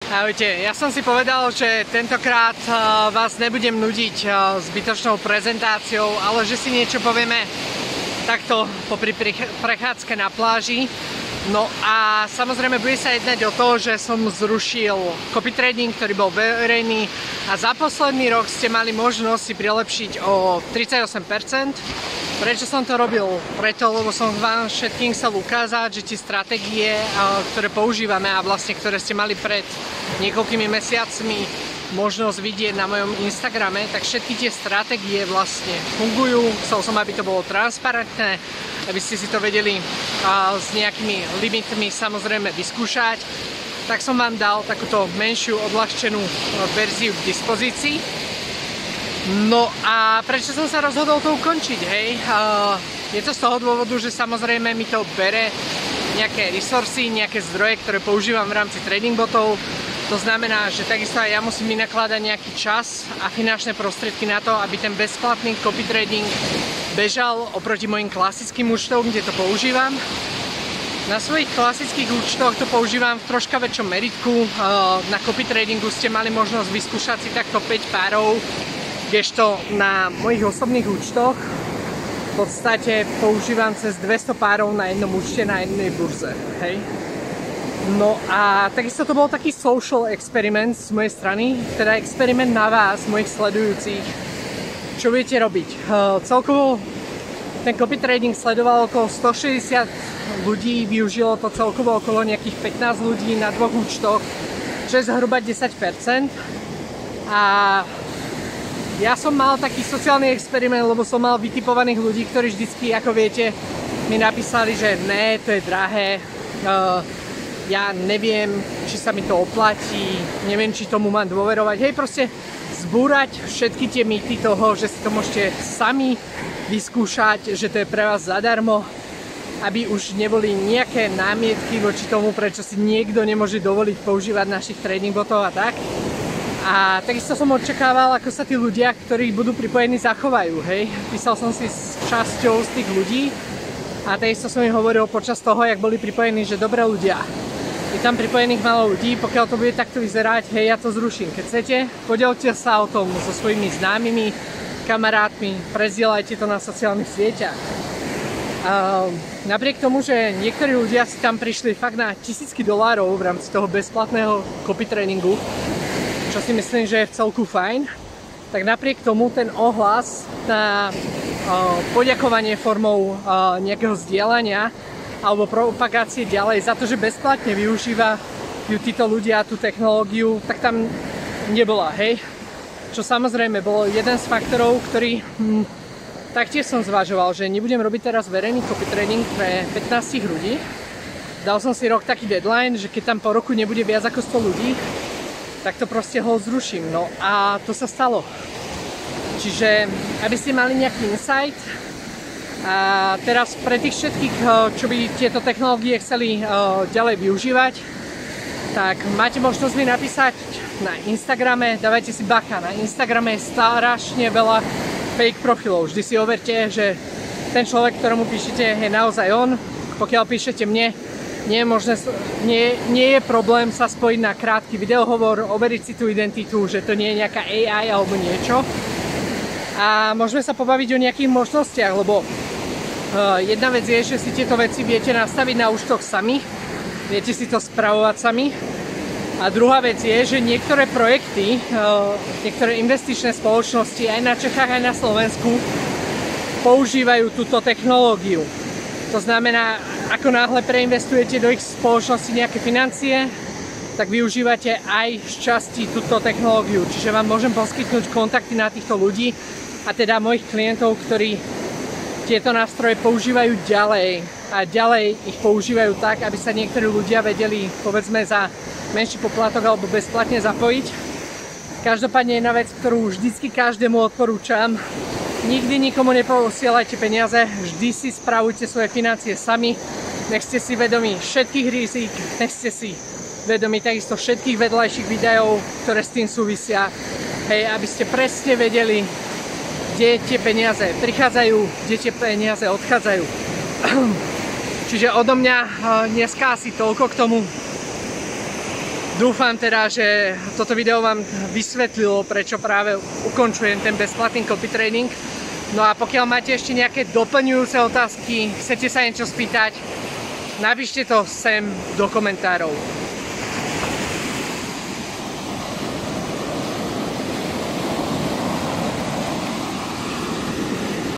Ahojte, ja som si povedal, že tentokrát vás nebudem nudiť zbytočnou prezentáciou, ale že si niečo povieme takto popri prechádzke na pláži. No a samozrejme bude sa jednať o to, že som zrušil copy trading, ktorý bol verejný a za posledný rok ste mali možnosť si prilepšiť o 38%. Prečo som to robil? Preto, lebo som vám všetkým chcel ukázať, že tie stratégie, ktoré používame a vlastne ktoré ste mali pred niekoľkými mesiacmi možnosť vidieť na mojom Instagrame, tak všetky tie stratégie vlastne fungujú. Chcel som, aby to bolo transparentné, aby ste si to vedeli s nejakými limitmi samozrejme vyskúšať. Tak som vám dal takúto menšiu odľahčenú verziu k dispozícii. No a prečo som sa rozhodol to ukončiť, hej? Je to z toho dôvodu, že samozrejme mi to bere nejaké resursy, nejaké zdroje, ktoré používam v rámci trading botov. To znamená, že takisto aj ja musím vynakladať nejaký čas a finančné prostriedky na to, aby ten bezplatný copy trading bežal oproti mojim klasickým účtom, kde to používam. Na svojich klasických účtoch to používam v troška väčšom meritku. Na copy tradingu ste mali možnosť vyskúšať si takto 5 párov, kdežto na mojich osobných účtoch v podstate používam cez 200 párov na jednom účte na jednej burze, hej. No a takisto to bol taký social experiment z mojej strany, teda experiment na vás, mojich sledujúcich. Čo budete robiť? Celkovo ten copy trading sledoval okolo 160 ľudí, využilo to celkovo okolo nejakých 15 ľudí na dvoch účtoch, čo je zhruba 10%. A ja som mal taký sociálny experiment, lebo som mal vytipovaných ľudí, ktorí vždycky, ako viete, mi napísali, že ne, to je drahé, ja neviem, či sa mi to oplatí, neviem, či tomu mám dôverovať. Hej, proste zbúrať všetky tie mýty toho, že si to môžete sami vyskúšať, že to je pre vás zadarmo, aby už neboli nejaké námietky voči tomu, prečo si niekto nemôže dovoliť používať našich trading botov a tak. A takisto som očakával, ako sa tí ľudia, ktorí budú pripojení, zachovajú, hej. Písal som si s časťou z tých ľudí a takisto som im hovoril počas toho, jak boli pripojení, že dobré ľudia. Je tam pripojených málo ľudí, pokiaľ to bude takto vyzerať, hej, ja to zruším. Keď chcete, podielte sa o tom so svojimi známymi, kamarátmi, prezdieľajte to na sociálnych sieťach. Napriek tomu, že niektorí ľudia si tam prišli fakt na tisícky dolárov v rámci toho bezplatného copy tradingu, čo si myslím, že je v celku fajn, tak napriek tomu ten ohlas na poďakovanie formou nejakého zdieľania alebo propagácie ďalej za to, že bezplatne využívajú títo ľudia tú technológiu, tak tam nebola, hej. Čo samozrejme bolo jeden z faktorov, ktorý taktiež som zvažoval, že nebudem robiť teraz verejný copy trading pre 15 ľudí. Dal som si rok taký deadline, že keď tam po roku nebude viac ako 100 ľudí, tak to proste ho zruším. No a to sa stalo. Čiže, aby ste mali nejaký insight, a teraz pre tých všetkých, čo by tieto technológie chceli ďalej využívať, tak máte možnosť mi napísať na Instagrame, dávajte si bacha, na Instagrame je strašne veľa fake profilov. Vždy si overte, že ten človek, ktorému píšete, je naozaj on. Pokiaľ píšete mne, nie je problém sa spojiť na krátky videohovor, overiť si tú identitu, že to nie je nejaká AI alebo niečo. A môžeme sa pobaviť o nejakých možnostiach, lebo jedna vec je, že si tieto veci viete nastaviť na účtoch sami, viete si to spravovať sami. A druhá vec je, že niektoré projekty, niektoré investičné spoločnosti aj na Čechách, aj na Slovensku používajú túto technológiu. To znamená, ako náhle preinvestujete do ich spoločnosti nejaké financie, tak využívate aj z časti túto technológiu. Čiže vám môžem poskytnúť kontakty na týchto ľudí a teda mojich klientov, ktorí tieto nástroje používajú ďalej a ďalej ich používajú tak, aby sa niektorí ľudia vedeli, povedzme, za menší poplatok alebo bezplatne zapojiť. Každopádne jedna vec, ktorú vždycky každému odporúčam: nikdy nikomu neposielajte peniaze, vždy si spravujte svoje financie sami, nech ste si vedomí všetkých rizík, nech ste si vedomí takisto všetkých vedľajších videov, ktoré s tým súvisia, hej, aby ste presne vedeli, kde tie peniaze prichádzajú, kde tie peniaze odchádzajú. Čiže odo mňa dneska asi toľko k tomu. Dúfam teda, že toto video vám vysvetlilo, prečo práve ukončujem ten bezplatný copy training. No a pokiaľ máte ešte nejaké doplňujúce otázky, chcete sa niečo spýtať, napíšte to sem do komentárov.